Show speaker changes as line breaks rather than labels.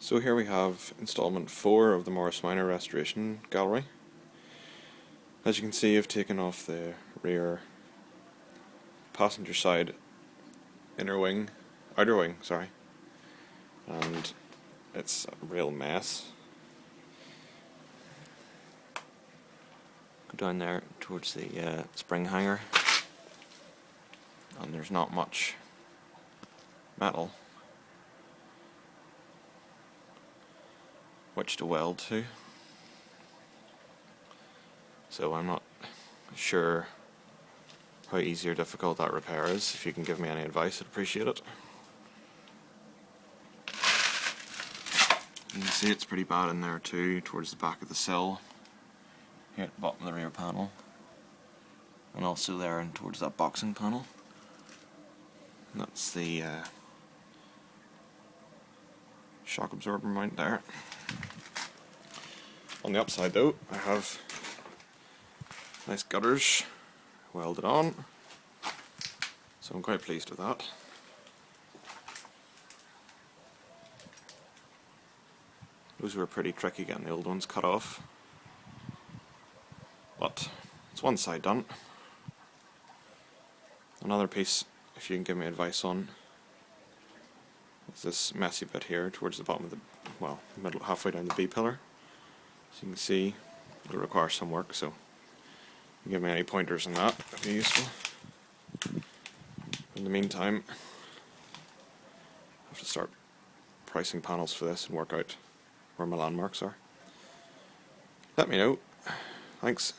So here we have installment 4 of the Morris Minor restoration gallery. As you can see, I've taken off the rear passenger side outer wing, and it's a real mess. Go down there towards the spring hanger, and there's not much metal which to weld to, so I'm not sure how easy or difficult that repair is. If you can give me any advice, I'd appreciate it. You can see it's pretty bad in there too, towards the back of the sill, here at the bottom of the rear panel, and also there and towards that boxing panel. And that's the shock absorber mount there. On the upside though, I have nice gutters welded on, so I'm quite pleased with that. Those were pretty tricky getting the old ones cut off, but it's one side done. Another piece, if you can give me advice on, is this messy bit here towards the bottom of the, well, middle, halfway down the B pillar. As you can see, it'll require some work, so give me any pointers on that, that'd be useful. In the meantime, I have to start pricing panels for this and work out where my landmarks are. Let me know. Thanks.